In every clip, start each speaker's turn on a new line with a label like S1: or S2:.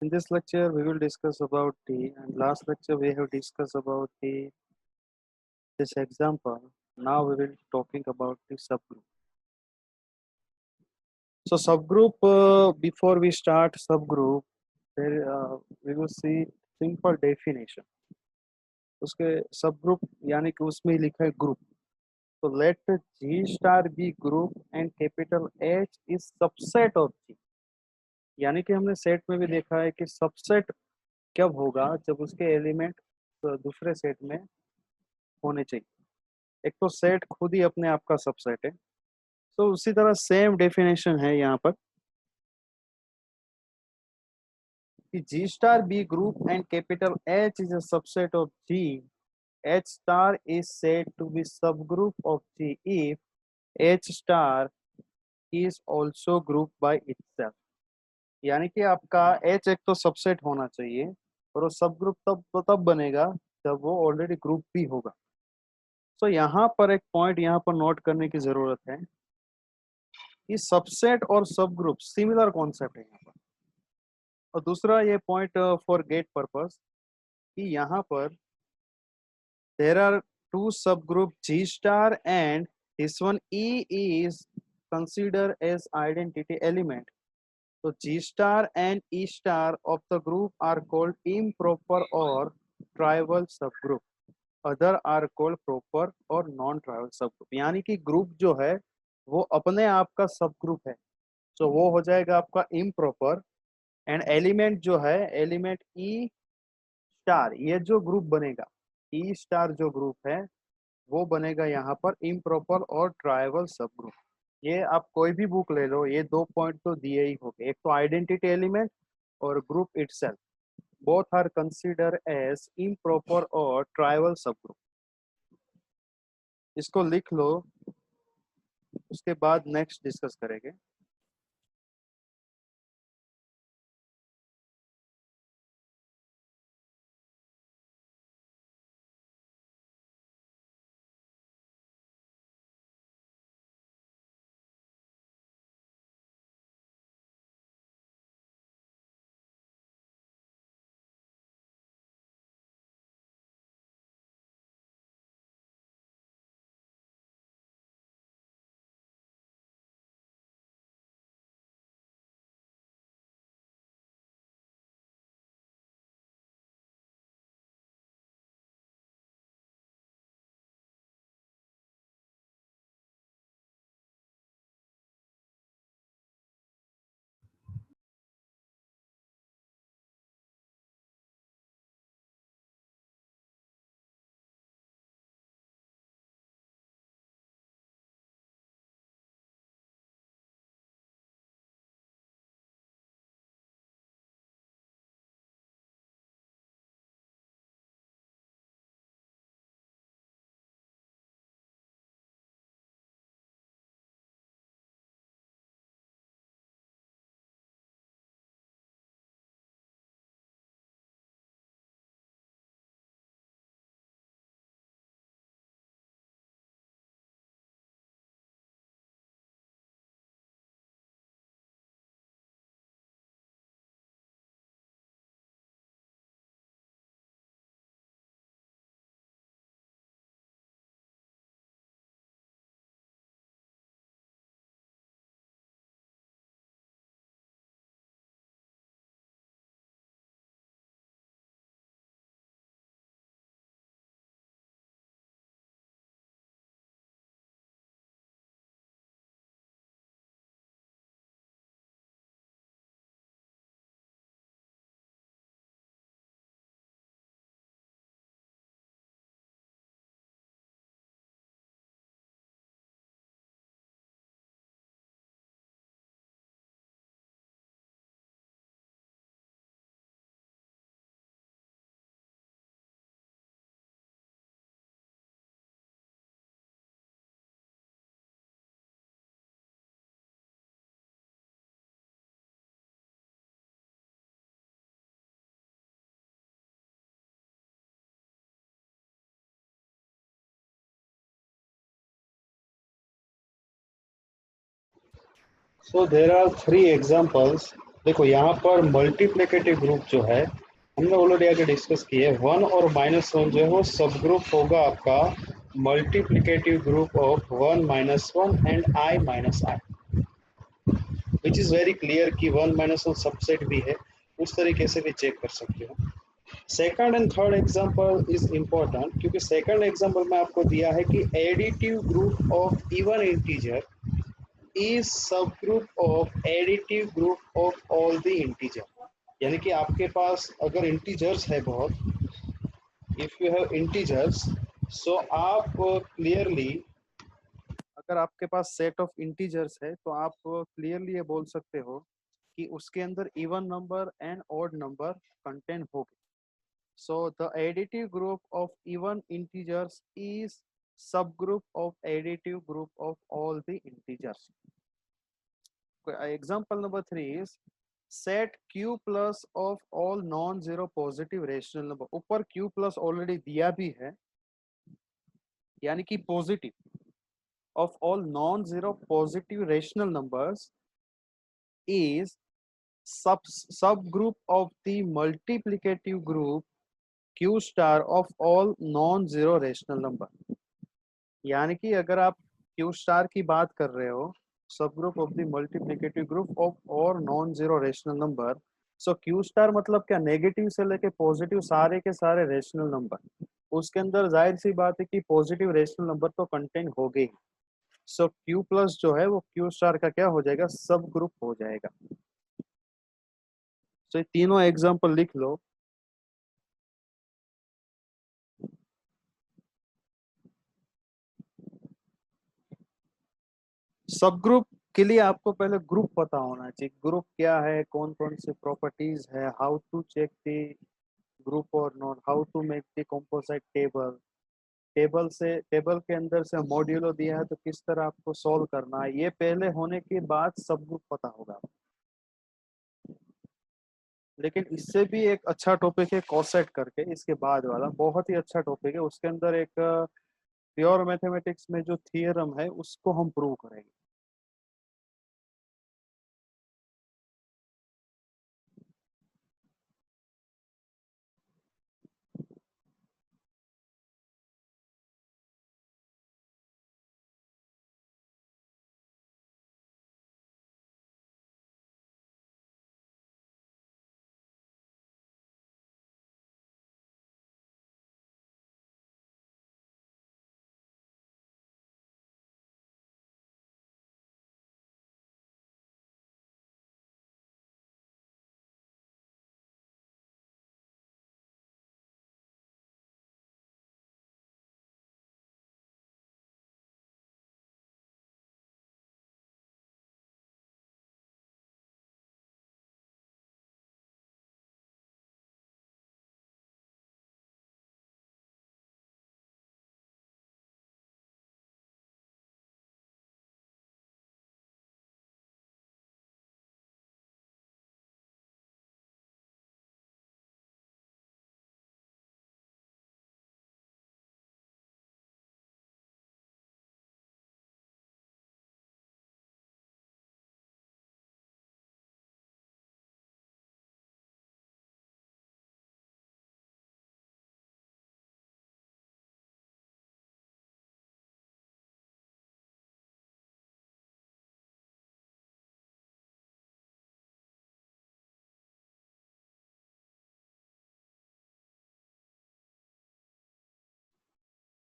S1: In this lecture, we will discuss about the, and last lecture we have discussed about the this example. Now we will talking about the subgroup. So subgroup, before we start subgroup, there we will see simple definition. उसके subgroup यानी कि उसमें ही लिखा है group. So let G star be group and capital H is subset of G. यानी कि हमने set में भी देखा है कि सबसेट कब होगा, जब उसके एलिमेंट दूसरे सेट में होने चाहिए. एक तो सेट खुद ही अपने आप का सबसेट है. तो उसी तरह सेम डेफिनेशन है यहाँ पर कि G star B group and capital H is a subset of G. H star is said to be subgroup of G if H star is also grouped by itself. यानी कि आपका H एक तो subset होना चाहिए और वो सब ग्रुप तब बनेगा जब वो ऑलरेडी ग्रुप भी होगा. तो यहाँ पर एक पॉइंट यहाँ पर नोट करने की जरूरत है कि सबसेट और सब ग्रुप सिमिलर कॉन्सेप्ट है यहाँ पर. और दूसरा ये पॉइंट फॉर गेट पर्पस कि यहाँ पर देर आर टू सब group G star and this one E is considered as identity element. So G star and E star of the group are called improper or trivial subgroup. Other are called proper और non tribal sub group. यानी कि group जो है वो अपने आप का सब ग्रुप है. तो वो हो जाएगा आपका इम्प्रॉपर एंड एलिमेंट जो है, एलिमेंट ई स्टार, ये जो ग्रुप बनेगा, ई स्टार जो ग्रुप है वो बनेगा यहाँ पर इम्प्रॉपर और ट्राइवल सब ग्रुप। ये आप कोई भी बुक ले लो, ये 2 पॉइंट तो दिए ही होंगे, एक तो आइडेंटिटी एलिमेंट और group itself, both are consider as improper और ट्राइवल सब ग्रुप। इसको लिख लो, उसके बाद नेक्स्ट डिस्कस करेंगे। So there are 3 examples. देखो यहाँ पर मल्टीप्लिकेटिव ग्रुप जो है हमने ऑलरेडी आगे डिस्कस किए, 1 और -1 जो है वो सब ग्रुप होगा आपका multiplicative group of 1 - 1 and I - I, which is very clear कि 1 - 1 सबसेट भी है, उस तरीके से भी चेक कर सकते हो। Second and third example is important, क्योंकि सेकंड एग्जांपल में आपको दिया है कि additive group of even integer is सब group of additive group of all the integer. यानी कि आपके पास अगर इंटीजर्स है बहुत, if you have integers, so आप क्लियरली, अगर आपके पास सेट ऑफ इंटीजर्स है तो आप क्लियरली ये बोल सकते हो कि उसके अंदर even number and odd number contain होगी। So the additive group of even integers is subgroup of additive group of all the integers. Example number 3 is set q plus of all non-zero positive rational number. ऊपर q plus already दिया भी है, यानी कि positive of all non-zero positive rational numbers is subgroup of the multiplicative group q star of all non-zero rational number। यानी कि अगर आप क्यू स्टार की बात कर रहे हो, सब group of the multiplicative group of और नॉन जीरो रेशनल नंबर, सो क्यू स्टार मतलब क्या, नेगेटिव से लेके पॉजिटिव सारे के सारे रेशनल नंबर, उसके अंदर जाहिर सी बात है कि पॉजिटिव रेशनल नंबर तो कंटेन हो गए। सो क्यू प्लस जो है वो क्यू स्टार का क्या हो जाएगा, सब ग्रुप हो जाएगा। तो ये तीनों एग्जांपल लिख लो। सब ग्रुप के लिए आपको पहले ग्रुप पता होना चाहिए, ग्रुप क्या है, कौन कौन से प्रॉपर्टीज है, how to check the group और not, how to make the composite table, table के अंदर से मॉड्यूलो दिया है तो किस तरह आपको सॉल्व करना है, ये पहले होने के बाद सब ग्रुप पता होगा। लेकिन इससे भी एक अच्छा टॉपिक है कॉसेट करके, इसके बाद वाला बहुत ही अच्छा टॉपिक है, उसके अंदर एक प्योर मैथमेटिक्स में जो थियरम है उसको हम प्रूव करेंगे।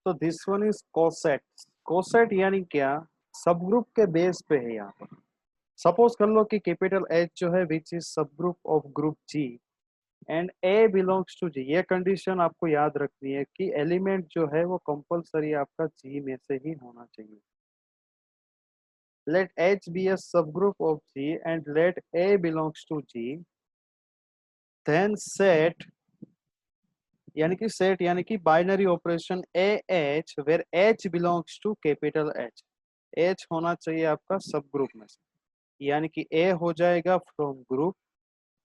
S1: तो this one is coset. Coset यानी क्या, सब ग्रुप के बेस पे है यहाँ पर। सपोज कर लो कि कैपिटल एच जो है विच इज सब group of group G and A belongs to G, ये कंडीशन आपको याद रखनी है कि एलिमेंट जो है वो कंपलसरी आपका जी में से ही होना चाहिए। Late H be a sub group of G and let a belongs to G, then set, यानी कि binary operation a H where H belongs to capital H, H होना चाहिए आपका सब ग्रुप में से, यानी कि ए हो जाएगा फ्रॉम ग्रुप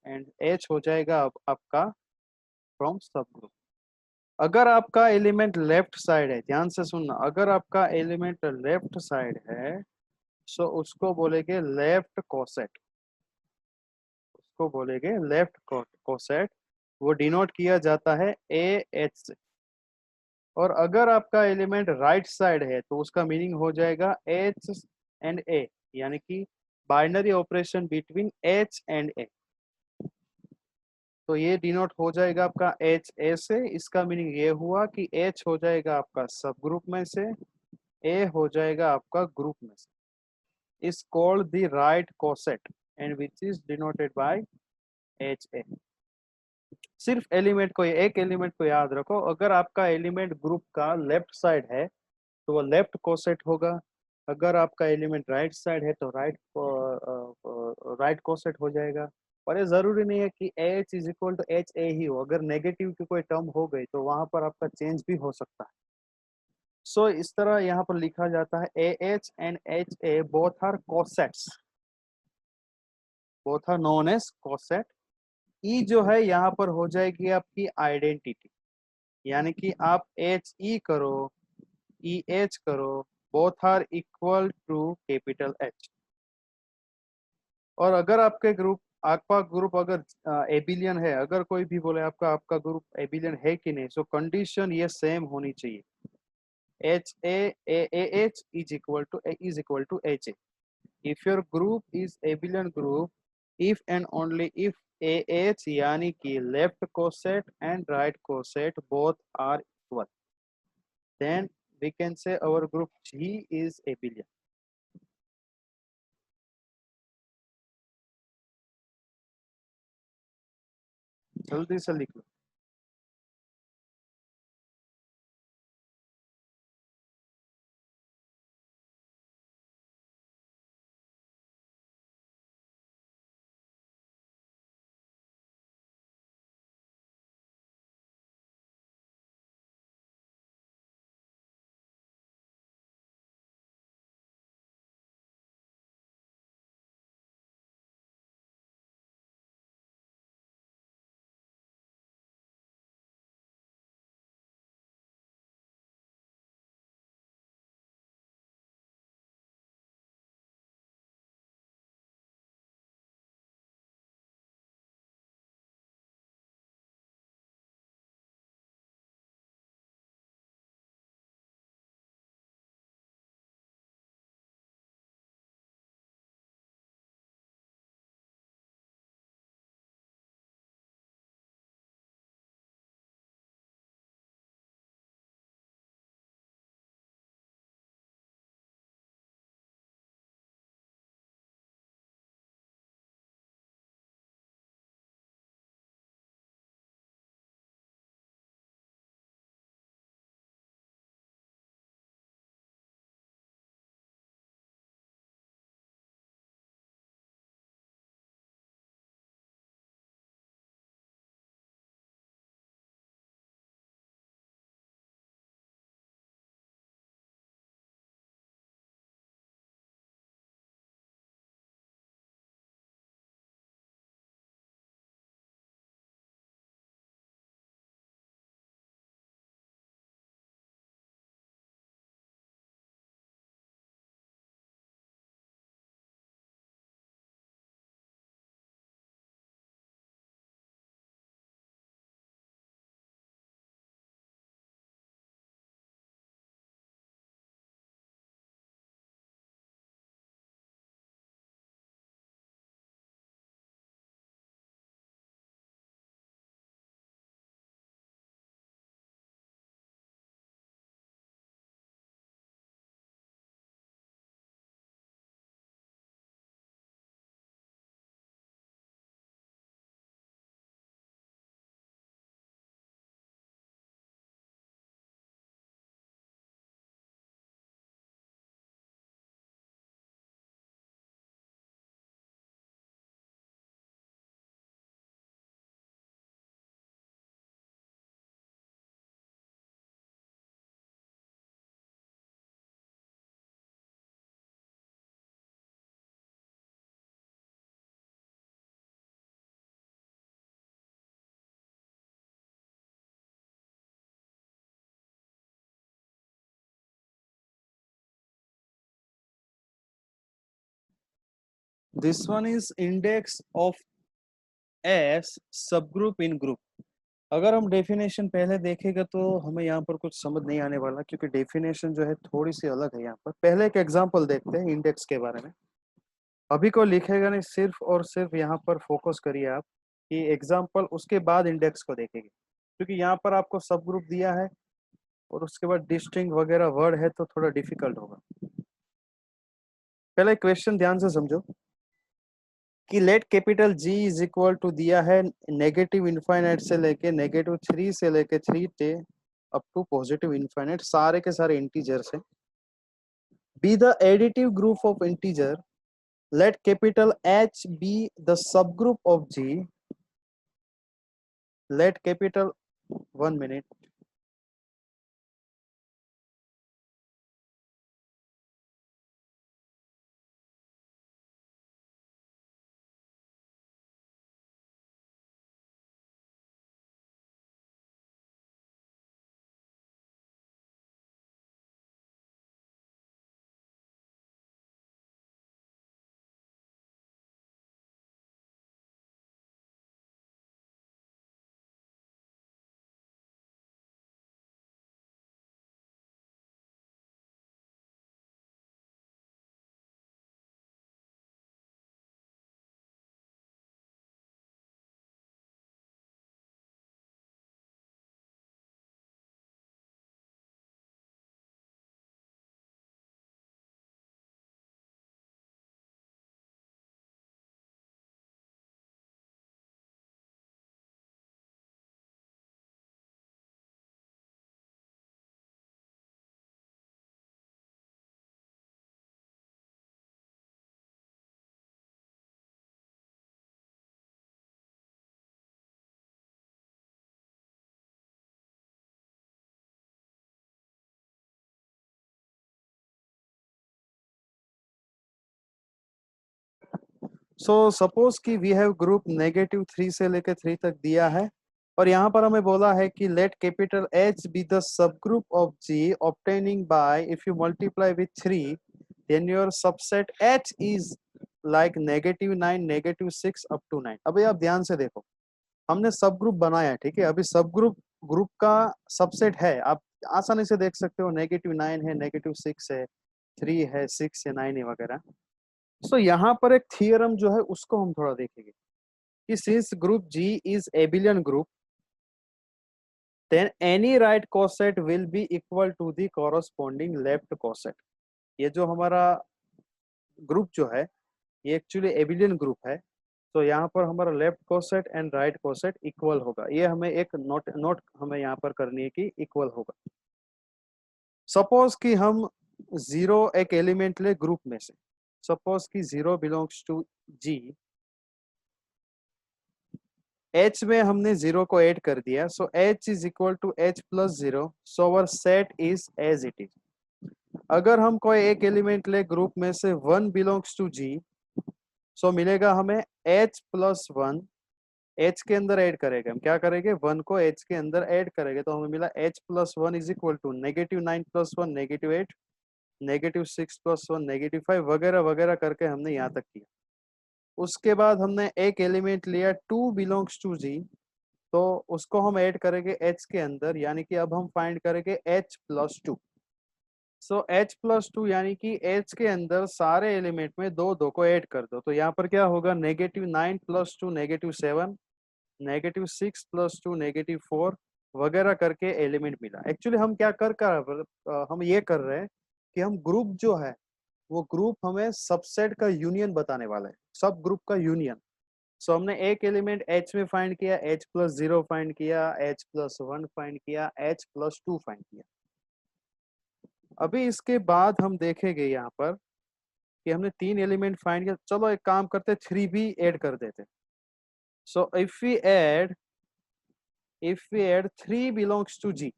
S1: एंड एच हो जाएगा आपका फ्रॉम सब ग्रुप। अगर आपका एलिमेंट लेफ्ट साइड है, ध्यान से सुनना, अगर आपका एलिमेंट लेफ्ट साइड है सो उसको बोलेंगे लेफ्ट कोसेट, उसको बोलेंगे लेफ्ट कोसेट, वो डिनोट किया जाता है ए एच से। और अगर आपका एलिमेंट राइट साइड है तो उसका मीनिंग हो जाएगा एच एंड ए, यानी कि binary operation between H and A. तो ये डिनोट हो जाएगा आपका एच ए से, इसका मीनिंग ये हुआ कि एच हो जाएगा आपका सब ग्रुप में से, ए हो जाएगा आपका ग्रुप में से, is called the right coset and which is denoted by H A. सिर्फ एलिमेंट को, एक एलिमेंट को याद रखो, अगर आपका एलिमेंट ग्रुप का लेफ्ट साइड है तो वो लेफ्ट कोसेट होगा, अगर आपका एलिमेंट राइट साइड है तो राइट कोसेट हो जाएगा। और ये जरूरी नहीं है कि H is equal to H A ही हो, अगर नेगेटिव की कोई टर्म हो गई तो वहां पर आपका चेंज भी हो सकता है। सो इस तरह यहाँ पर लिखा जाता है A H and H A both are cosets, both are known as coset. E जो है यहाँ पर हो जाएगी आपकी आइडेंटिटी, यानी कि आप एच ई करो, ई एच करो, both are equal to capital H. और अगर आपका ग्रुप अगर एबिलियन है, अगर कोई भी बोले आपका आपका ग्रुप एबिलियन है कि नहीं, सो कंडीशन ये सेम होनी चाहिए, H a H is equal to H a. If your group is abelian group, if and only if a H यानी कि left coset and right coset both are equal, then we can say our group G is abelian. जल्दी से लिख लो। This one is index of S subgroup in group. अगर हम definition पहले देखेगा तो हमें यहाँ पर कुछ समझ नहीं आने वाला, क्योंकि डेफिनेशन जो है थोड़ी सी अलग है। यहाँ पर पहले एक एग्जांपल देखते हैं इंडेक्स के बारे में। अभी को लिखेगा नहीं, सिर्फ और सिर्फ यहाँ पर फोकस करिए आप कि एग्जांपल, उसके बाद इंडेक्स को देखेंगे, क्योंकि यहाँ पर आपको सब ग्रुप दिया है और उसके बाद डिस्टिंग वगैरह वर्ड है तो थोड़ा डिफिकल्ट होगा। पहले क्वेश्चन ध्यान से समझो कि let capital G is equal to दिया है नेगेटिव इनफाइनाइट से लेके -3 से लेके 3 टे अप टू पॉजिटिव इनफाइनाइट, सारे के सारे इंटीजर से। Be the additive group of integer, let capital H be the subgroup of G, let capital 1 minute, so suppose कि वी हैव ग्रुप -3 से लेके 3 तक दिया है, और यहाँ पर हमें बोला है कि let capital H be the sub group of G obtaining by if you multiply with 3 then your subset H is like -9, -6 up to 9। अभी आप ध्यान से देखो, हमने सब ग्रुप बनाया है, ठीक है। अभी सब ग्रुप ग्रुप का सबसेट है, आप आसानी से देख सकते हो, -9 है, -6 है, 3 है, 6 है, 9 है वगैरह। सो यहाँ पर एक थियरम जो है उसको हम थोड़ा देखेंगे कि since group G is abelian group then any right coset will be equal to the corresponding left coset. ये जो हमारा ग्रुप जो है ये एक्चुअली एबिलियन ग्रुप है, तो यहाँ पर हमारा left coset and right coset equal होगा। ये हमें एक नोट नोट हमें यहाँ पर करनी है कि इक्वल होगा। सपोज कि हम जीरो एक एलिमेंट ले ग्रुप में से, सपोज कि 0 बिलोंग्स टू G, H में हमने 0 को ऐड कर दिया, so H is equal to H plus 0, so our set is as it is. अगर हम कोई एक एलिमेंट ले ग्रुप में से 1 बिलोंग्स टू G, सो मिलेगा हमें H प्लस 1, H के अंदर ऐड करेंगे, हम क्या करेंगे 1 को H के अंदर ऐड करेंगे, तो हमें मिला H plus 1 is equal to -9 plus 1 -8, -6 plus 1 -5 वगैरह वगैरह करके हमने यहाँ तक किया। उसके बाद हमने एक एलिमेंट लिया 2 बिलोंग्स टू G, तो उसको हम ऐड करेंगे H के अंदर, यानी कि अब हम फाइंड करेंगे H प्लस 2। सो H प्लस 2 यानी कि H के अंदर सारे एलिमेंट में दो दो को ऐड कर दो, तो यहाँ पर क्या होगा -9 प्लस 2 -7, -6 प्लस 2 -4 वगैरह करके एलिमेंट मिला। एक्चुअली हम क्या हम ये कर रहे हैं कि हम ग्रुप जो है वो ग्रुप हमें सबसेट का यूनियन बताने वाला है, सब ग्रुप का यूनियन। सो हमने एक एलिमेंट H में फाइंड किया, H प्लस 0 फाइंड किया, H प्लस 1 फाइंड किया, H प्लस 2 फाइंड किया। अभी इसके बाद हम देखेंगे यहाँ पर कि हमने 3 एलिमेंट फाइंड किया, चलो एक काम करते 3 भी ऐड कर देते। So if we add 3 belongs to G,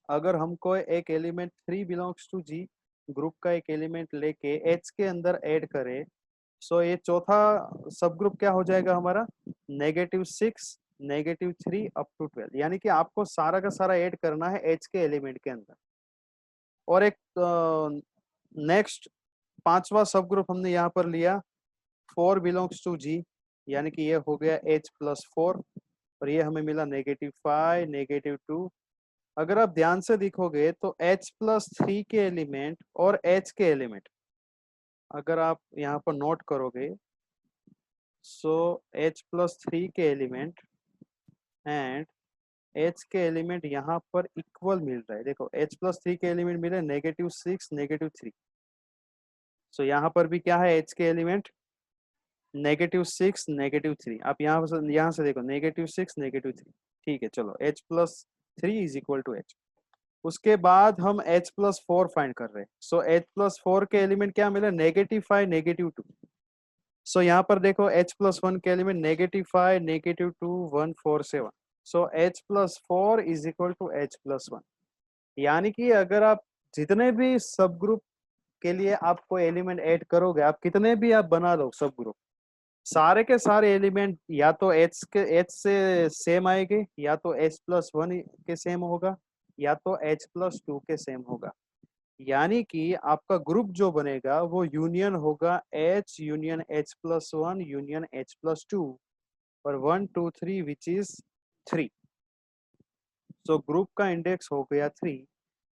S1: अगर हमको एक element 3 belongs to G group का एक एलिमेंट लेके H के अंदर ऐड करे, सो ये चौथा सब ग्रुप क्या हो जाएगा हमारा -6, -3 अप टू 12, यानी कि आपको सारा का सारा ऐड करना है H के एलिमेंट के अंदर। और एक नेक्स्ट पांचवा सब ग्रुप हमने यहाँ पर लिया 4 बिलोंग्स टू G, यानी कि ये हो गया H प्लस 4, और ये हमें मिला -5, -2। अगर आप ध्यान से देखोगे तो H प्लस 3 के एलिमेंट और H के एलिमेंट अगर आप यहाँ पर नोट करोगे, सो H प्लस 3 के एलिमेंट एंड H के एलिमेंट यहाँ पर इक्वल मिल रहा है। देखो H प्लस 3 के एलिमेंट मिले -6, -3, सो यहाँ पर भी क्या है H के एलिमेंट -6, -3। आप यहाँ से देखो -6, -3, ठीक है। चलो H plus 3 is equal to H। उसके बाद हम H प्लस 4 फाइंड कर रहे हैं, सो H प्लस 4 के एलिमेंट क्या मिले -5, -2। सो यहाँ पर देखो H प्लस 1 के element -5, -2, 1, 4, 7, so H plus 4 is equal to H plus 1। यानी कि अगर आप जितने भी सब ग्रुप के लिए आप कोई एलिमेंट ऐड करोगे, आप कितने भी आप बना लो सब ग्रुप, सारे के सारे एलिमेंट या तो H से सेम आएंगे, या तो H प्लस 1 के सेम होगा, या तो H प्लस 2 के सेम होगा। यानी कि आपका ग्रुप जो बनेगा वो यूनियन होगा H union H plus 1 union H plus 2, और 1 2 3 विच इज 3। सो ग्रुप का इंडेक्स हो गया 3।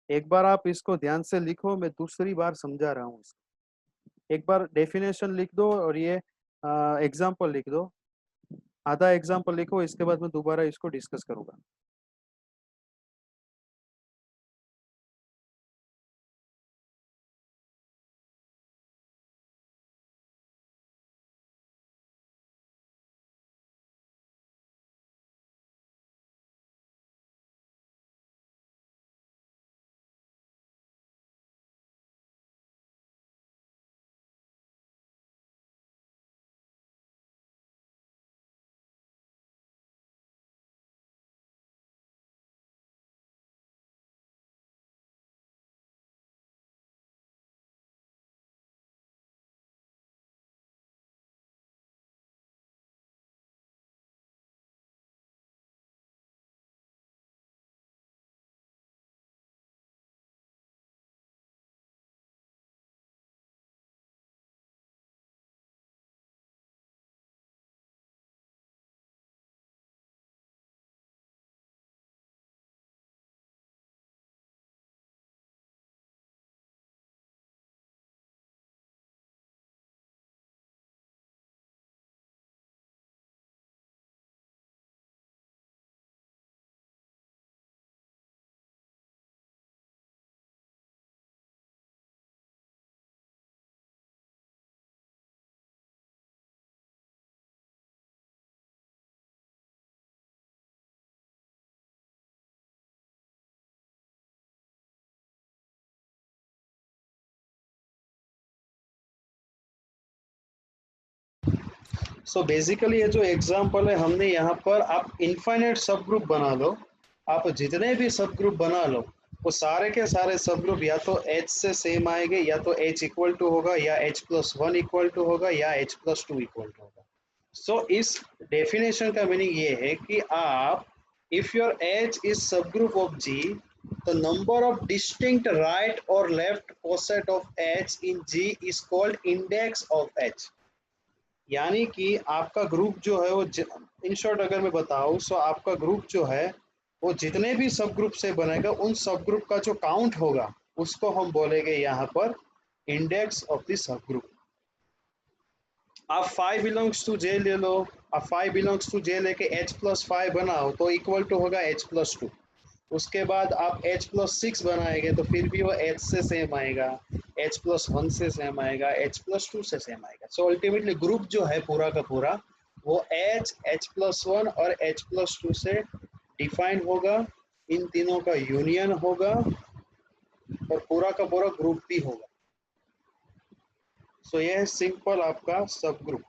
S1: एक बार आप इसको ध्यान से लिखो, मैं दूसरी बार समझा रहा हूँ इसको। एक बार डेफिनेशन लिख दो और ये एग्जाम्पल लिख दो, आधा एग्जाम्पल लिखो, इसके बाद मैं दोबारा इसको डिस्कस करूंगा। सो बेसिकली ये जो एग्जांपल है हमने यहाँ पर, आप इनफाइनाइट सब ग्रुप बना लो, आप जितने भी सब ग्रुप बना लो वो सारे के सारे सब ग्रुप या तो H से सेम आएंगे, या तो H इक्वल टू होगा, या H+1 इक्वल टू होगा, या H+2 इक्वल टू होगा। सो इस डेफिनेशन का मीनिंग ये है कि आप, इफ योर H इज सब group of G, the number of distinct right or left poset of H in G is called index of H। यानी कि आपका ग्रुप जो है वो, इन शॉर्ट अगर मैं बताऊं, सो आपका ग्रुप जो है वो जितने भी सब ग्रुप से बनेगा, उन सब ग्रुप का जो काउंट होगा उसको हम बोलेंगे यहाँ पर index of the sub group. आप 5 बिलोंग्स टू जे ले लो, आप 5 बिलोंग्स टू जे लेके H+5 बनाओ तो इक्वल टू होगा H+2। उसके बाद आप H+6 बनाएंगे तो फिर भी वो H से सेम आएगा, H+1 से सेम आएगा, H+2 से सेम आएगा। सो अल्टीमेटली ग्रुप जो है पूरा का पूरा वो H, H+1 और H+2 से डिफाइन होगा, इन तीनों का यूनियन होगा और पूरा का पूरा ग्रुप भी होगा। सो यह है सिंपल आपका सब group.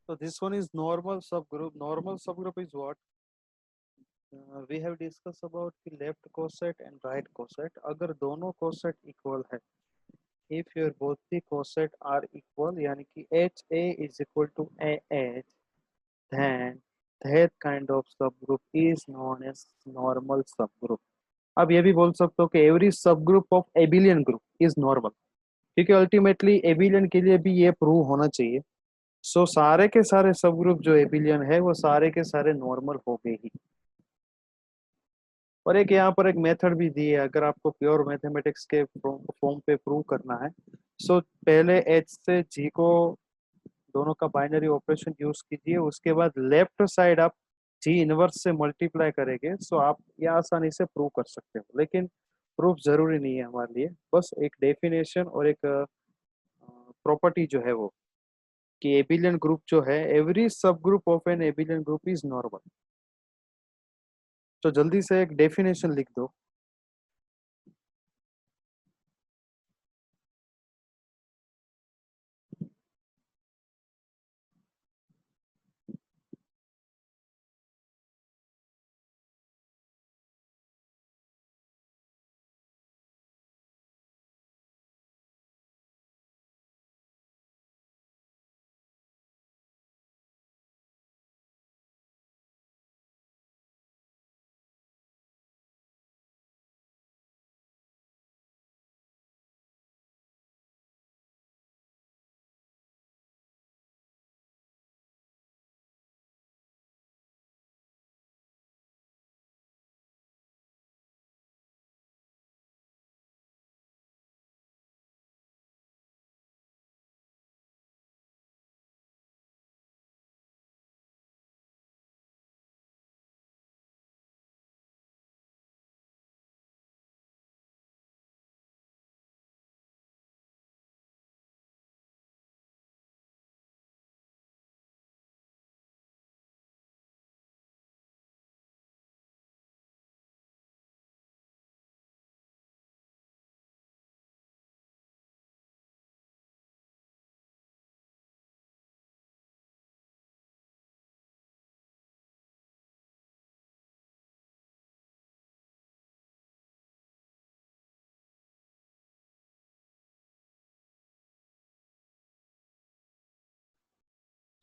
S1: So this one is normal subgroup. Normal subgroup is what? We have discussed about the left coset and right coset. अगर दोनों coset equal है, if your both the coset are equal, यानी कि HA is equal to AH, then that kind of subgroup is known as normal subgroup. अब ये भी बोल सकते हो कि every subgroup of abelian group is normal, क्योंकि अल्टीमेटली एबिलियन के लिए भी ये प्रूव होना चाहिए। सो सारे के सारे सब ग्रुप जो एबिलियन है वो सारे के सारे नॉर्मल हो गए ही। और एक यहाँ पर एक मेथड भी दी है, अगर आपको प्योर मैथमेटिक्स के फॉर्म पे प्रूव करना है। सो पहले एच से जी को दोनों का बाइनरी ऑपरेशन यूज कीजिए, उसके बाद लेफ्ट साइड आप जी इनवर्स से मल्टीप्लाई करेंगे। सो आप ये आसानी से प्रूव कर सकते हो, लेकिन प्रूफ जरूरी नहीं है हमारे लिए, बस एक डेफिनेशन और एक प्रॉपर्टी जो है वो, कि एबिलियन ग्रुप जो है, every sub group of an abelian group is normal. तो जल्दी से एक डेफिनेशन लिख दो।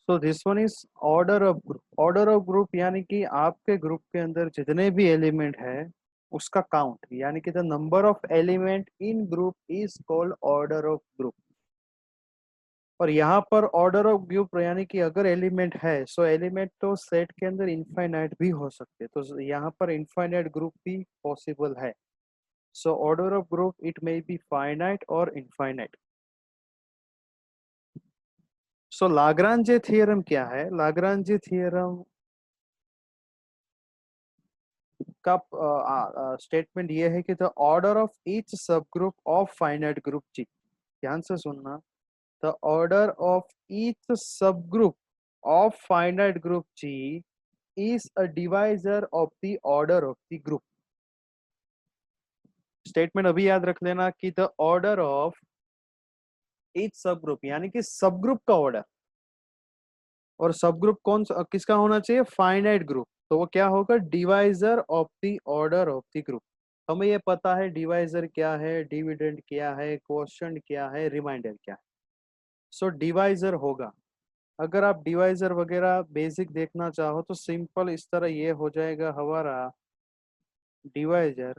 S1: So this one is order of group. Order of group यानी कि आपके ग्रुप के अंदर जितने भी एलिमेंट है उसका काउंट, यानी कि the number of element in group is called order of group. और यहाँ पर ऑर्डर ऑफ ग्रुप यानी कि अगर एलिमेंट है, सो एलिमेंट तो सेट के अंदर इनफाइनाइट भी हो सकते हैं, तो यहाँ पर इनफाइनाइट ग्रुप भी पॉसिबल है। So order of group it may be finite और इनफाइनाइट। सो लाग्रांजे थ्योरम क्या है? लाग्रांजे थ्योरम का स्टेटमेंट ये है कि the order of each sub group of finite group G, ध्यान से सुनना, the order of each sub group of finite group G is a divisor of the order of the group। Statement अभी याद रख लेना कि the order of each sub group यानी कि सब ग्रुप का ऑर्डर, और सब ग्रुप किसका होना चाहिए? Finite group. तो वो क्या होगा? Divisor of the order of the group. हमें ये पता है डिवाइजर क्या है, डिविडेंड क्या है, क्वोशंट क्या है, रिमाइंडर क्या है। सो डिवाइजर होगा। अगर आप डिवाइजर वगैरह बेसिक देखना चाहो तो सिंपल इस तरह ये हो जाएगा हमारा डिवाइजर,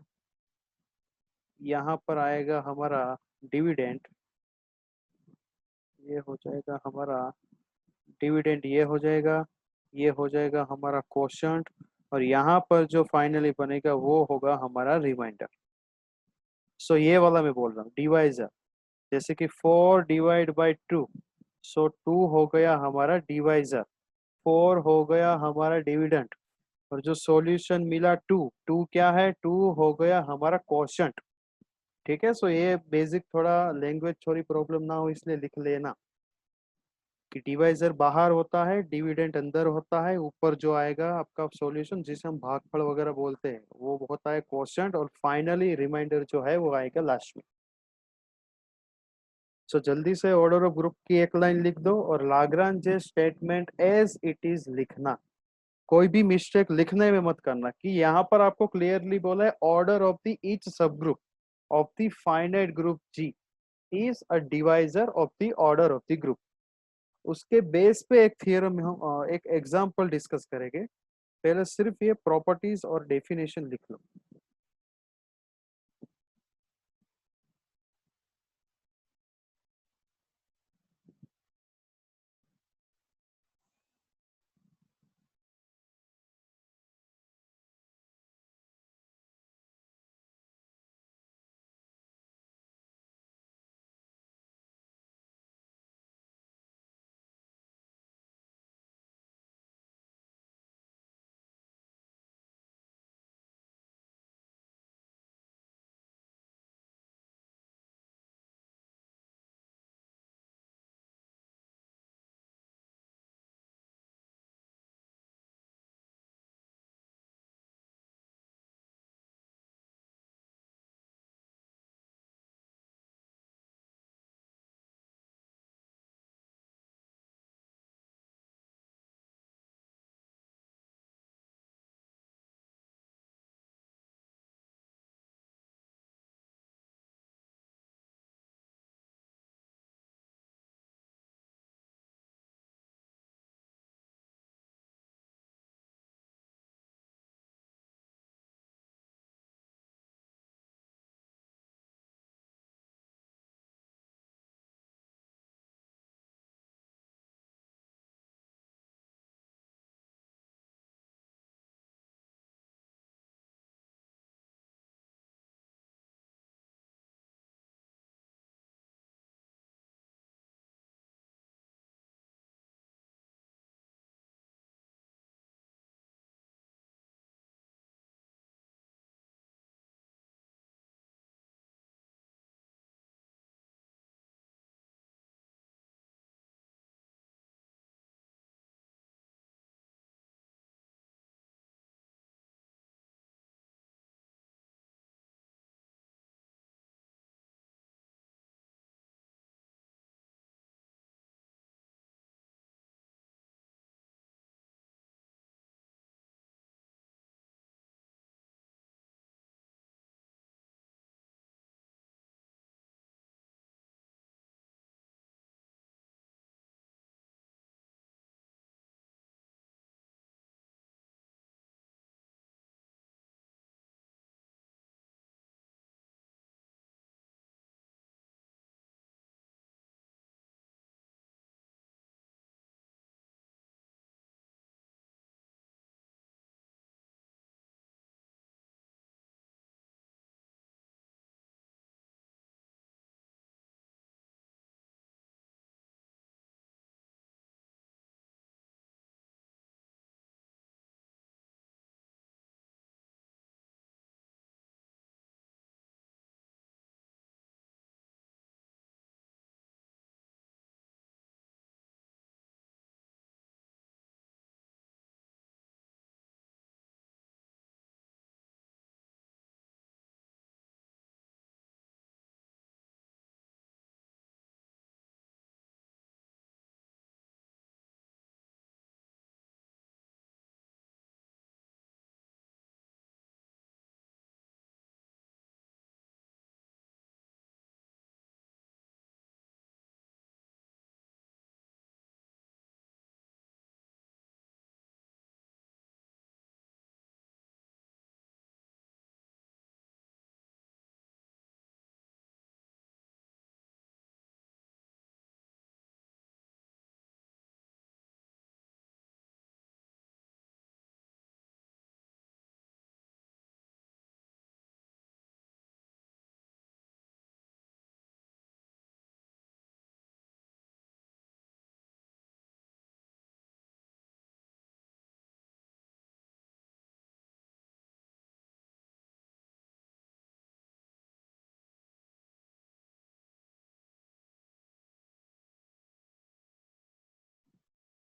S1: यहाँ पर आएगा हमारा डिविडेंड, ये हो जाएगा हमारा डिविडेंड, ये हो जाएगा हमारा क्वोशंट, और यहाँ पर जो फाइनली बनेगा वो होगा हमारा रिमाइंडर। सो ये वाला मैं बोल रहा हूँ डिवाइजर, जैसे कि 4/2, सो 2 हो गया हमारा डिवाइजर, 4 हो गया हमारा डिविडेंड, और जो सॉल्यूशन मिला 2, 2 क्या है? 2 हो गया हमारा क्वोशंट। ठीक है, सो ये बेसिक थोड़ा लैंग्वेज थोड़ी प्रॉब्लम ना हो इसलिए लिख लेना कि डिवाइजर बाहर होता है, डिविडेंड अंदर होता है, ऊपर जो आएगा आपका सॉल्यूशन जिसे हम भागफल वगैरह बोलते हैं वो होता है क्वोशंट, और फाइनली रिमाइंडर जो है वो आएगा लास्ट में। सो जल्दी से ऑर्डर ऑफ ग्रुप की एक लाइन लिख दो और Lagrange statement as it is लिखना। कोई भी मिस्टेक लिखने में मत करना कि यहाँ पर आपको क्लियरली बोला है order of the each sub group of the finite group G is a divisor of the order of the group. उसके बेस पे एक थियरम हम एक एग्जांपल डिस्कस करेंगे। पहले सिर्फ ये प्रॉपर्टीज और डेफिनेशन लिख लो।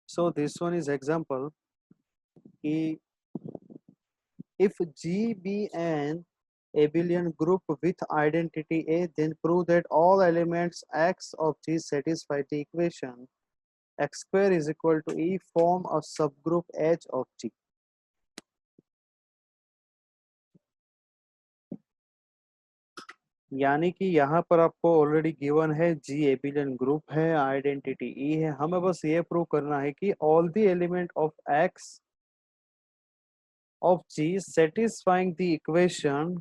S1: So this one is example कि if G be an abelian group with identity A, then prove that all elements X of G satisfy the equation x square is equal to E, form a subgroup H of G. यानी कि यहाँ पर आपको already given है जी abelian group है, identity ई है, हमें बस ये प्रूव करना है कि all the element of x of G satisfying the equation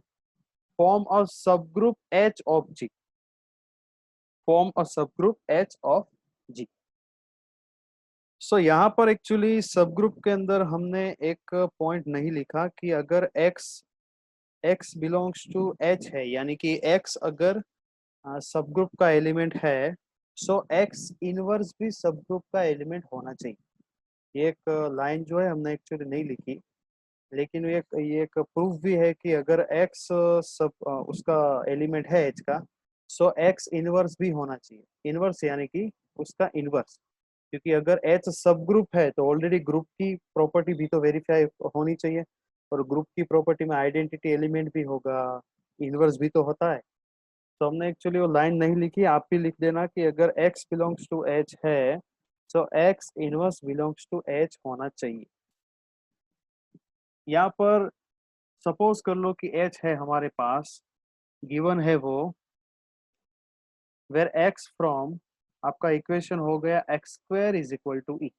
S1: form a subgroup H of G, form a subgroup H of G. So यहाँ पर एक्चुअली सब ग्रुप के अंदर हमने एक पॉइंट नहीं लिखा कि अगर x बिलोंग्स टू h है, यानी कि x अगर सब ग्रुप का एलिमेंट है, सो x इनवर्स भी सब ग्रुप का एलिमेंट होना चाहिए। ये एक लाइन जो है हमने एक्चुअली नहीं लिखी, लेकिन ये एक प्रूफ भी है कि अगर x उसका एलिमेंट है h का, सो x इनवर्स भी होना चाहिए। इनवर्स यानी कि उसका इनवर्स, क्योंकि अगर एच सब ग्रुप है तो ऑलरेडी ग्रुप की प्रॉपर्टी भी तो वेरीफाई होनी चाहिए, और ग्रुप की प्रॉपर्टी में आइडेंटिटी एलिमेंट भी होगा, इनवर्स भी तो होता है। तो हमने एक्चुअली वो लाइन नहीं लिखी, आप भी लिख देना कि अगर x बिलोंग्स टू h है तो x inverse belongs to h होना चाहिए। यहाँ पर सपोज कर लो कि h है हमारे पास, गिवन है वो, वेर x फ्रॉम आपका इक्वेशन हो गया x square is equal to e.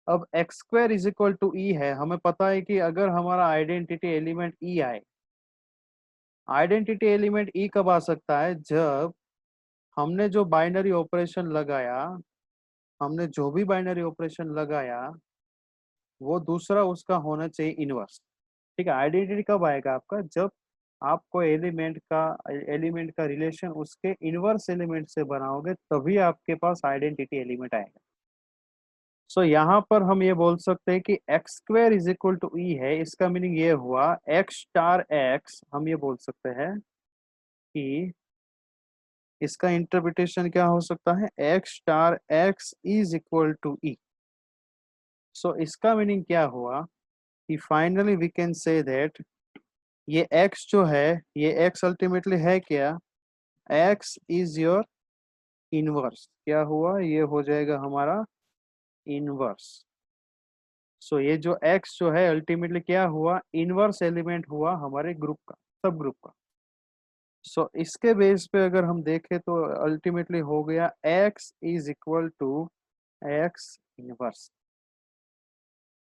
S1: अब x square is equal to e है, हमें पता है कि अगर हमारा आइडेंटिटी एलिमेंट ई आए, आइडेंटिटी एलिमेंट ई कब आ सकता है, जब हमने जो बाइनरी ऑपरेशन लगाया, हमने जो भी बाइनरी ऑपरेशन लगाया वो दूसरा उसका होना चाहिए इनवर्स। ठीक है, आइडेंटिटी कब आएगा आपका, जब आपको एलिमेंट का रिलेशन उसके इनवर्स एलिमेंट से बनाओगे, तभी आपके पास आइडेंटिटी एलिमेंट आएगा। सो यहाँ पर हम ये बोल सकते हैं कि x square is equal to e है, इसका मीनिंग ये हुआ एक्स स्टार एक्स, हम ये बोल सकते हैं कि इसका इंटरप्रिटेशन क्या हो सकता है, x star x is equal to e. So इसका मीनिंग क्या हुआ कि finally we can say that ये x जो है, ये x अल्टीमेटली है क्या, x इज योर इनवर्स। क्या हुआ, ये हो जाएगा हमारा इनवर्स। सो ये जो x जो है अल्टीमेटली क्या हुआ, इनवर्स एलिमेंट हुआ हमारे ग्रुप का, सब ग्रुप का। सो इसके बेस पे अगर हम देखें तो अल्टीमेटली हो गया x is equal to x inverse.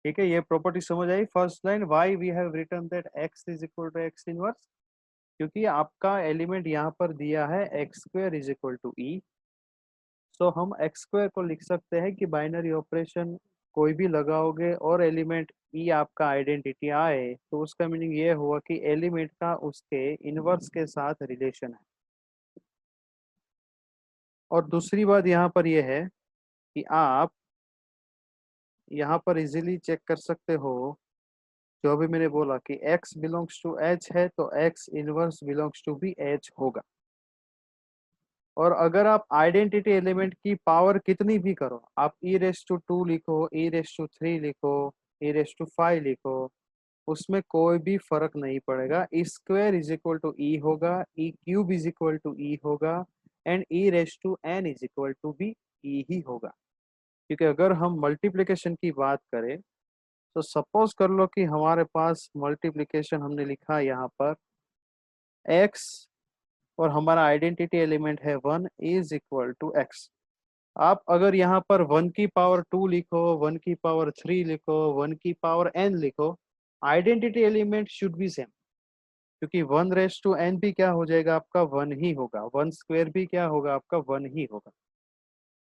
S1: ठीक है, ये प्रॉपर्टी समझ आई first line, why we have written that x is equal to x inverse, क्योंकि आपका एलिमेंट यहाँ पर दिया है x square is equal to e. So हम एक्स स्क्वायर को लिख सकते हैं कि बाइनरी ऑपरेशन कोई भी लगाओगे और एलिमेंट ई आपका आइडेंटिटी आए, तो उसका मीनिंग ये हुआ कि एलिमेंट का उसके इनवर्स के साथ रिलेशन है। और दूसरी बात यहाँ पर यह है कि आप यहाँ पर इजीली चेक कर सकते हो, जो अभी मैंने बोला कि x बिलोंग्स टू h है तो x इनवर्स बिलोंग्स टू भी h होगा। और अगर आप आइडेंटिटी एलिमेंट की पावर कितनी भी करो, आप ई रेस टू 2 लिखो, ई रेस टू 3 लिखो, ई रेस टू 5 लिखो, उसमें कोई भी फर्क नहीं पड़ेगा। E square is equal to e होगा, e cube is equal to e होगा, and e raise to n is equal to भी ई ही होगा। क्योंकि अगर हम मल्टीप्लिकेशन की बात करें तो सपोज कर लो कि हमारे पास मल्टीप्लिकेशन हमने लिखा यहाँ पर x, और हमारा आइडेंटिटी एलिमेंट है 1 इज इक्वल टू x। आप अगर यहाँ पर 1 की पावर 2 लिखो, 1 की पावर 3 लिखो, 1 की पावर n लिखो, identity element should be same, क्योंकि 1 रेस टू n भी क्या हो जाएगा आपका 1 ही होगा, 1 स्क्वायर भी क्या होगा आपका 1 ही होगा।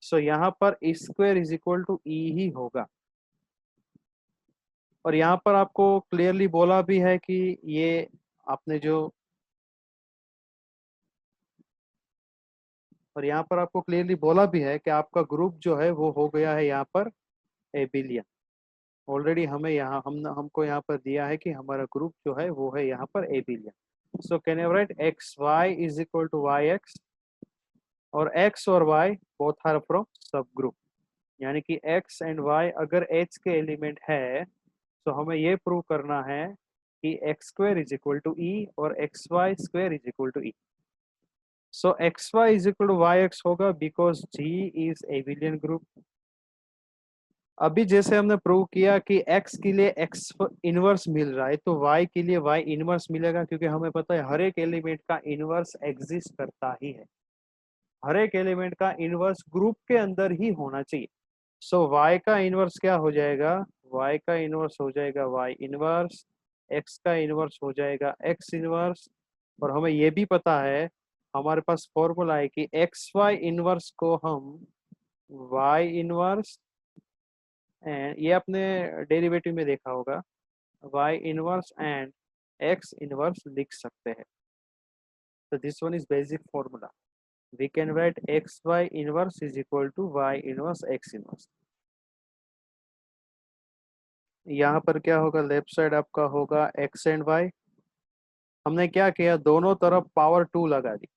S1: सो यहाँ पर ई स्क्वायर इज इक्वल टू ई ही होगा। और यहाँ पर आपको क्लियरली बोला भी है कि ये आपने जो, और यहाँ पर आपको क्लियरली बोला भी है कि आपका ग्रुप जो है वो हो गया है यहाँ पर एबिलियन। ऑलरेडी हमें यहाँ हमको यहाँ पर दिया है कि हमारा ग्रुप जो है वो है यहाँ पर abelian. So can you write x Y is equal to y x, और x और y both are from subgroup, यानी कि x एंड y अगर h के एलिमेंट है तो हमें ये प्रूव करना है कि x square is equal to e और x y square is equal to e. So x Y is equal to y x होगा because G is abelian group. अभी जैसे हमने प्रूव किया कि x के लिए x इनवर्स मिल रहा है तो y के लिए y इनवर्स मिलेगा, क्योंकि हमें पता है हर एक एलिमेंट का इनवर्स एग्जिस्ट करता ही है। हर एक एलिमेंट का इनवर्स ग्रुप के अंदर ही होना चाहिए। सो y का इनवर्स क्या हो जाएगा, y का इनवर्स हो जाएगा y इनवर्स, x का इनवर्स हो जाएगा x इनवर्स। और हमें ये भी पता है, हमारे पास फॉर्मूला है कि एक्स वाई इनवर्स को हम y इनवर्स एंड ये अपने डेरिवेटिव में देखा होगा y inverse and x inverse लिख सकते हैं। तो this one is basic formula. We can write x Y inverse is equal to y inverse x inverse. यहाँ पर क्या होगा, लेफ्ट साइड आपका होगा x एंड y। हमने क्या किया, दोनों तरफ पावर 2 लगा दी।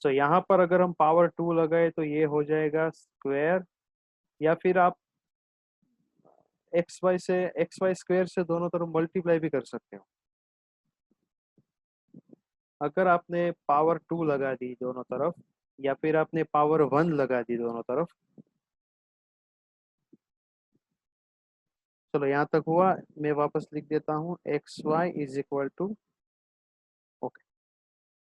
S1: तो यहाँ पर अगर हम पावर 2 लगाए तो ये हो जाएगा स्क्वायर, या फिर आप एक्स वाई स्क्वायर से दोनों तरफ मल्टीप्लाई भी कर सकते हो। अगर आपने पावर 2 लगा दी दोनों तरफ, या फिर आपने पावर 1 लगा दी दोनों तरफ। चलो यहाँ तक हुआ, मैं वापस लिख देता हूँ X Y is equal to, okay.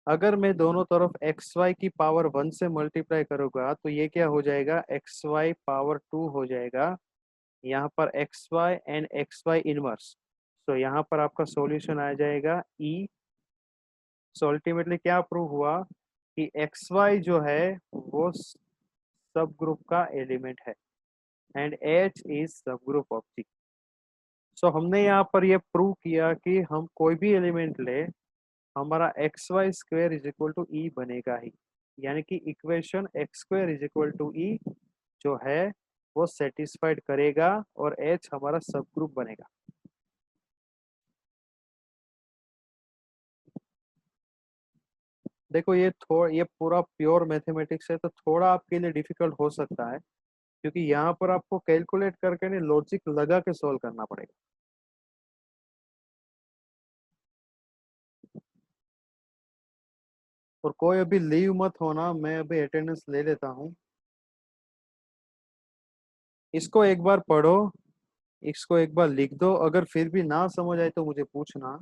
S1: अगर मैं दोनों तरफ एक्स वाई की पावर 1 से मल्टीप्लाई करूंगा तो ये क्या हो जाएगा, एक्स वाई पावर 2 हो जाएगा। यहाँ पर X Y and X Y inverse. तो यहाँ पर आपका सॉल्यूशन आ जाएगा ई। सो अल्टीमेटली क्या प्रूव हुआ कि एक्स वाई जो है वो सब ग्रुप का एलिमेंट है एंड एच इज सब ग्रुप ऑफ जी। सो हमने यहाँ पर ये प्रूव किया कि हम कोई भी एलिमेंट ले, हमारा x y square is equal to e बनेगा ही। यानी कि equation x square is equal to e जो है वो सेटिस्फाइड करेगा और एच हमारा सब ग्रुप बनेगा। देखो ये पूरा प्योर मैथमेटिक्स है तो थोड़ा आपके लिए डिफिकल्ट हो सकता है, क्योंकि यहाँ पर आपको कैलकुलेट करके नहीं, लॉजिक लगा के सॉल्व करना पड़ेगा। और कोई अभी लीव मत होना, मैं अभी अटेंडेंस ले लेता हूँ। इसको एक बार पढ़ो, इसको एक बार लिख दो, अगर फिर भी ना समझ आए तो मुझे पूछना।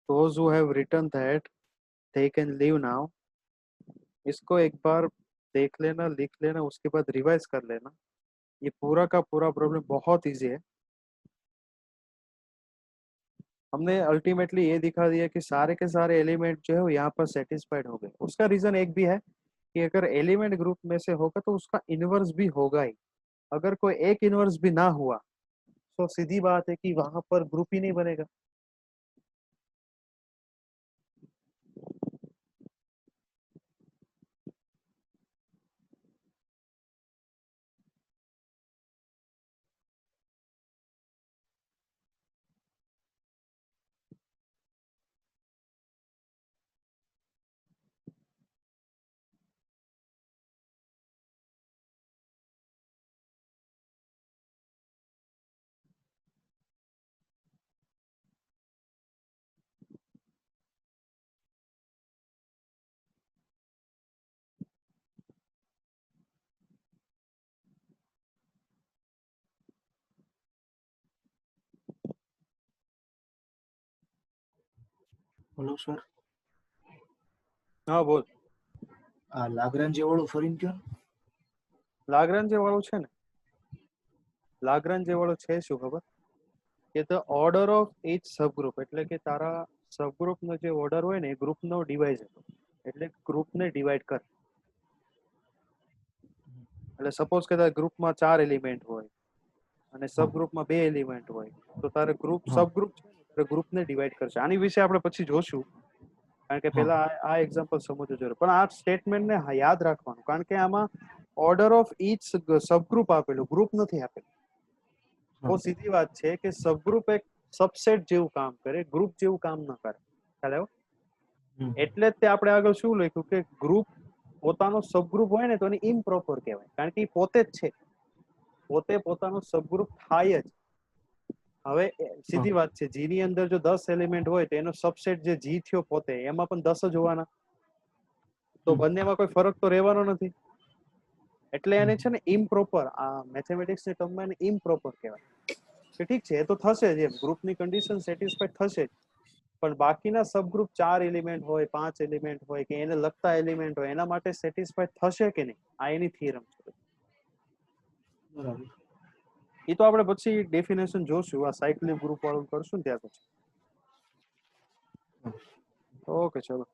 S1: Those who have written that they can leave now। इसको एक बार देख लेना, लिख लेना, उसके बाद रिवाइज कर लेना। ये पूरा का पूरा प्रॉब्लम बहुत इजी है। हमने अल्टीमेटली ये दिखा दिया कि सारे के सारे एलिमेंट जो है वो यहाँ पर सेटिस्फाइड हो गए। उसका रीजन एक भी है कि अगर एलिमेंट ग्रुप में से होगा तो उसका इनवर्स भी होगा ही। अगर कोई एक इनवर्स भी ना हुआ तो सीधी बात है कि वहां पर ग्रुप ही नहीं बनेगा।
S2: બોલો સર.
S1: હા બોલ.
S2: આ લાગ્રાંજ વાળું ફરીને કયો.
S1: લાગ્રાંજ વાળું છે ને, લાગ્રાંજ વાળું છે શું ખબર કે the order of each subgroup, એટલે કે તારા સબગ્રુપ નો જે ઓર્ડર હોય ને એ ગ્રુપ નો ડિવાઇઝ હતો, એટલે ગ્રુપ ને ડિવાઈડ કર. એટલે સપોઝ કે તારા ગ્રુપમાં 4 એલિમેન્ટ હોય અને સબ ગ્રુપમાં 2 એલિમેન્ટ હોય, તો તારે ગ્રુપ
S2: હા
S1: સબ ગ્રુપ છે ગ્રુપને ડિવાઈડ કરશે. આની વિશે આપણે પછી જોશું, કારણ કે
S2: હા
S1: પેલા આ એક્ઝામ્પલ સમજવું જરૂર. પણ આ સ્ટેટમેન્ટને યાદ રાખવાનું, કારણ કે આમાં ઓર્ડર ઓફ ઈચ સબગ્રુપ આપેલું, ગ્રુપ નથી આપેલું.
S2: હા
S1: બહુ સીધી વાત છે કે સબગ્રુપ એક સબસેટ જેવું કામ કરે, ગ્રુપ જેવું કામ ન કરે. ખ્યાલ આવ્યો?
S2: હમ.
S1: એટલે જ તે આપણે આગળ શું લખ્યું કે ગ્રુપ પોતાનો સબગ્રુપ હોય ને તો એને ઇમ્પ્રોપર કહેવાય, કારણ કે એ પોતે જ છે, પોતે પોતાનો સબગ્રુપ થાય જ. હવે
S2: હા
S1: સીધી વાત છે, જી ની અંદર જો 10 એલિમેન્ટ હોય તો એનો સબસેટ જે જી થયો પોતે, એમાં પણ 10 જ હોવાના, તો
S2: હમ.
S1: બંનેમાં કોઈ ફરક તો રહેવાનો નથી. એટલે એને
S2: હમ.
S1: છે ને ઇમ્પ્રોપર, આ મેથેમેટિક્સ ની ટર્મમાં એને ઇમ્પ્રોપર કહેવાય. કે ઠીક છે, એ તો થશે જ, એમ ગ્રુપની કન્ડિશન સેટિસ્ફાઈડ થશે જ, પણ બાકીના સબગ્રુપ 4 એલિમેન્ટ હોય, 5 એલિમેન્ટ હોય કે એને લગતા એલિમેન્ટ હોય, એના માટે સેટિસ્ફાઈડ થશે કે નહીં, આ એની થિયરમ છે.
S2: બરાબર.
S1: એ તો આપણે પછી ડેફિનેશન જોશું, આ સાયક્લિક ગ્રુપ વાળું કરશું ને ત્યાર પછી. ઓકે ચલો.